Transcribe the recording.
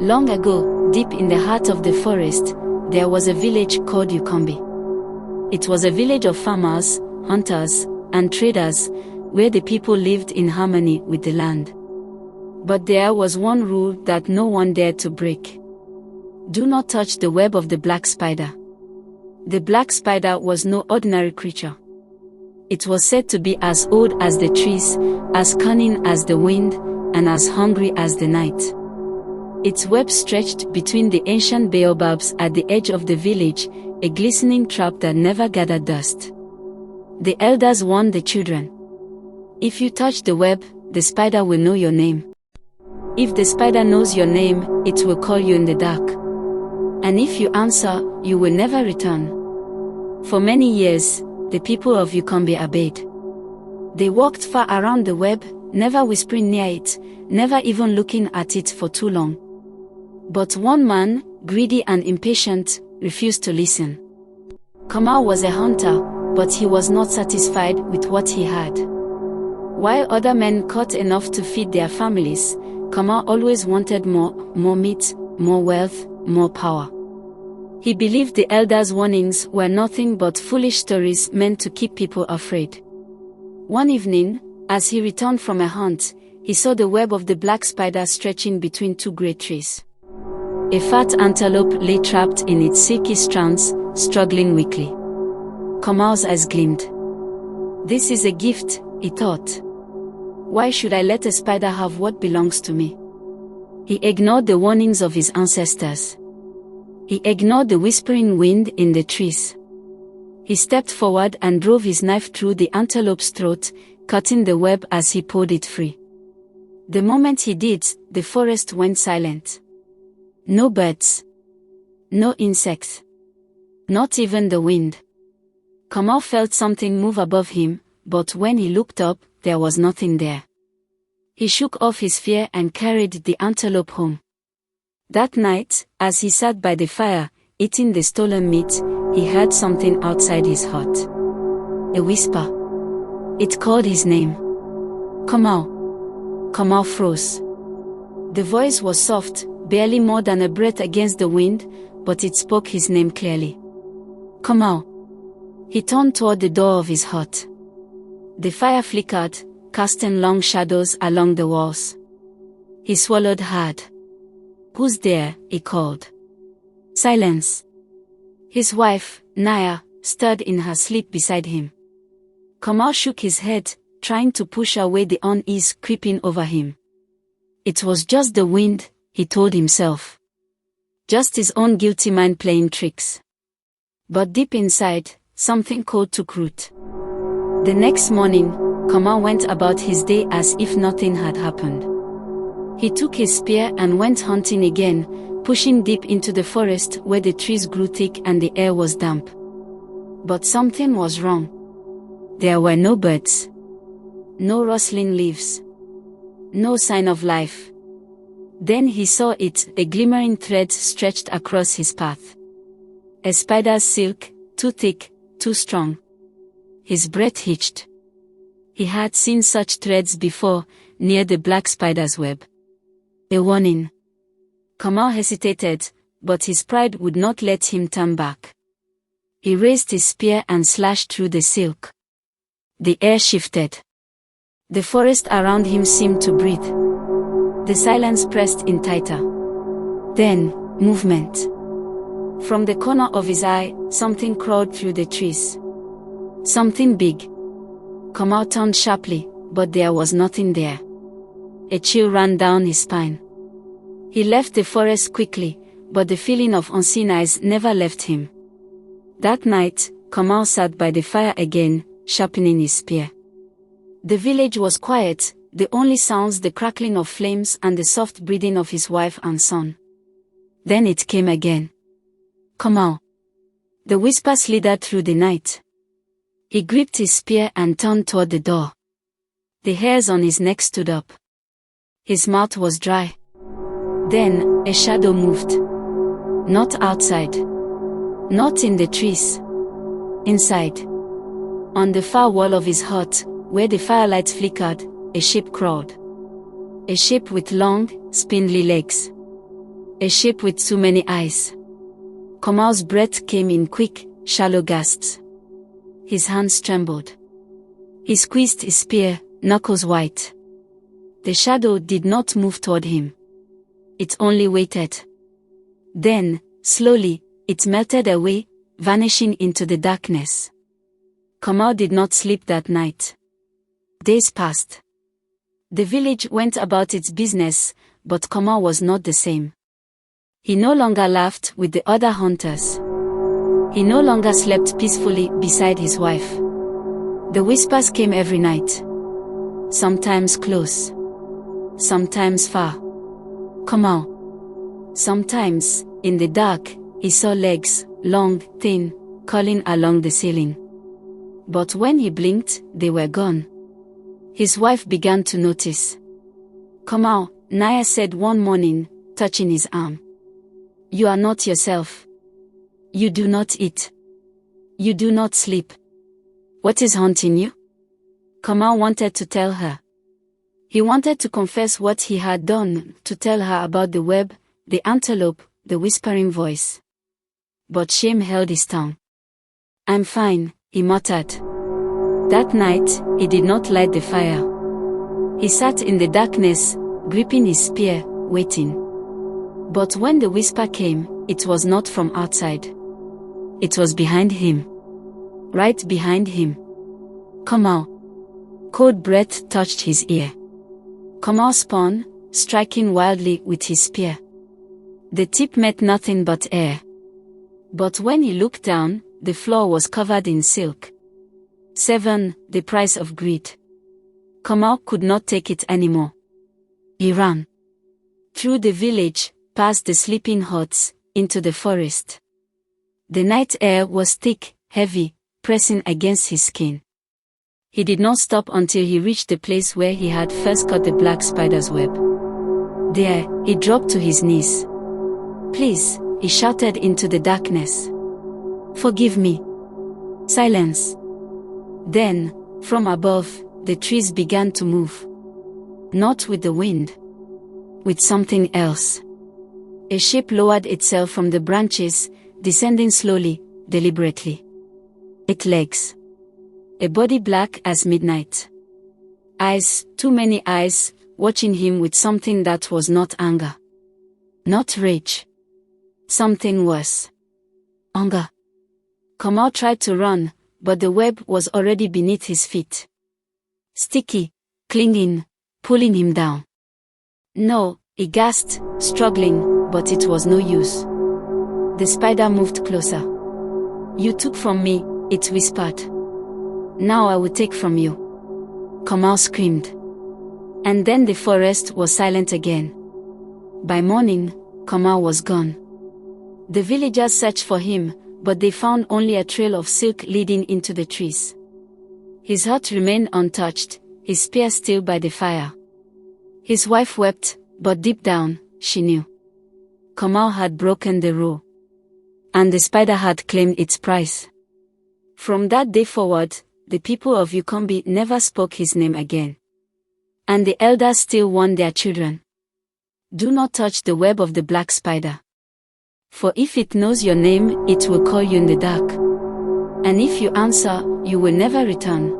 Long ago, deep in the heart of the forest, there was a village called Ukombe. It was a village of farmers, hunters, and traders, where the people lived in harmony with the land. But there was one rule that no one dared to break. Do not touch the web of the black spider. The black spider was no ordinary creature. It was said to be as old as the trees, as cunning as the wind, and as hungry as the night. Its web stretched between the ancient baobabs at the edge of the village, a glistening trap that never gathered dust. The elders warned the children. If you touch the web, the spider will know your name. If the spider knows your name, it will call you in the dark. And if you answer, you will never return. For many years, the people of Ukombe obeyed. They walked far around the web, never whispering near it, never even looking at it for too long. But one man, greedy and impatient, refused to listen. Kamau was a hunter, but he was not satisfied with what he had. While other men caught enough to feed their families, Kamau always wanted more meat, more wealth, more power. He believed the elders' warnings were nothing but foolish stories meant to keep people afraid. One evening, as he returned from a hunt, he saw the web of the black spider stretching between two great trees. A fat antelope lay trapped in its silky strands, struggling weakly. Kamau's eyes gleamed. This is a gift, he thought. Why should I let a spider have what belongs to me? He ignored the warnings of his ancestors. He ignored the whispering wind in the trees. He stepped forward and drove his knife through the antelope's throat, cutting the web as he pulled it free. The moment he did, the forest went silent. No birds. No insects. Not even the wind. Kamau felt something move above him, but when he looked up, there was nothing there. He shook off his fear and carried the antelope home. That night, as he sat by the fire, eating the stolen meat, he heard something outside his hut. A whisper. It called his name. Kamau. Kamau froze. The voice was soft, barely more than a breath against the wind, but it spoke his name clearly. Kamau. He turned toward the door of his hut. The fire flickered, casting long shadows along the walls. He swallowed hard. Who's there? He called. Silence. His wife, Naya, stirred in her sleep beside him. Kamau shook his head, trying to push away the unease creeping over him. It was just the wind, he told himself. Just his own guilty mind playing tricks. But deep inside, something cold took root. The next morning, Kamau went about his day as if nothing had happened. He took his spear and went hunting again, pushing deep into the forest where the trees grew thick and the air was damp. But something was wrong. There were no birds. No rustling leaves. No sign of life. Then he saw it, a glimmering thread stretched across his path. A spider's silk, too thick, too strong. His breath hitched. He had seen such threads before, near the black spider's web. A warning. Kamau hesitated, but his pride would not let him turn back. He raised his spear and slashed through the silk. The air shifted. The forest around him seemed to breathe. The silence pressed in tighter. Then, movement. From the corner of his eye, something crawled through the trees. Something big. Kamau turned sharply, but there was nothing there. A chill ran down his spine. He left the forest quickly, but the feeling of unseen eyes never left him. That night, Kamau sat by the fire again, sharpening his spear. The village was quiet, the only sounds the crackling of flames and the soft breathing of his wife and son. Then it came again. Kamau. The whisper slithered through the night. He gripped his spear and turned toward the door. The hairs on his neck stood up. His mouth was dry. Then, a shadow moved. Not outside. Not in the trees. Inside. On the far wall of his hut, where the firelight flickered, a shape crawled. A shape with long, spindly legs. A shape with too many eyes. Kamau's breath came in quick, shallow gasps. His hands trembled. He squeezed his spear, knuckles white. The shadow did not move toward him. It only waited. Then, slowly, it melted away, vanishing into the darkness. Kamau did not sleep that night. Days passed. The village went about its business, but Kamau was not the same. He no longer laughed with the other hunters. He no longer slept peacefully beside his wife. The whispers came every night. Sometimes close. Sometimes far. Kamau. Sometimes, in the dark, he saw legs, long, thin, crawling along the ceiling. But when he blinked, they were gone. His wife began to notice. Kamau, Naya said one morning, touching his arm. You are not yourself. You do not eat. You do not sleep. What is haunting you? Kamau wanted to tell her. He wanted to confess what he had done, to tell her about the web, the antelope, the whispering voice. But shame held his tongue. I'm fine, he muttered. That night, he did not light the fire. He sat in the darkness, gripping his spear, waiting. But when the whisper came, it was not from outside. It was behind him. Right behind him. Kamau. Cold breath touched his ear. Kamau spun, striking wildly with his spear. The tip met nothing but air. But when he looked down, the floor was covered in silk. 7. The price of greed. Kamau could not take it anymore. He ran. Through the village, past the sleeping huts, into the forest. The night air was thick, heavy, pressing against his skin. He did not stop until he reached the place where he had first caught the black spider's web. There, he dropped to his knees. Please, he shouted into the darkness. Forgive me. Silence. Then, from above, the trees began to move. Not with the wind. With something else. A shape lowered itself from the branches, descending slowly, deliberately. 8 legs. A body black as midnight. Eyes, too many eyes, watching him with something that was not anger. Not rage. Something worse. Hunger. Kamau tried to run, but the web was already beneath his feet. Sticky, clinging, pulling him down. No, he gasped, struggling, but it was no use. The spider moved closer. You took from me, it whispered. Now I will take from you. Kamau screamed. And then the forest was silent again. By morning, Kamau was gone. The villagers searched for him, but they found only a trail of silk leading into the trees. His hut remained untouched, his spear still by the fire. His wife wept, but deep down, she knew. Kamau had broken the rule. And the spider had claimed its prize. From that day forward, the people of Ukombi never spoke his name again. And the elders still warned their children. Do not touch the web of the black spider. For if it knows your name, it will call you in the dark. And if you answer, you will never return.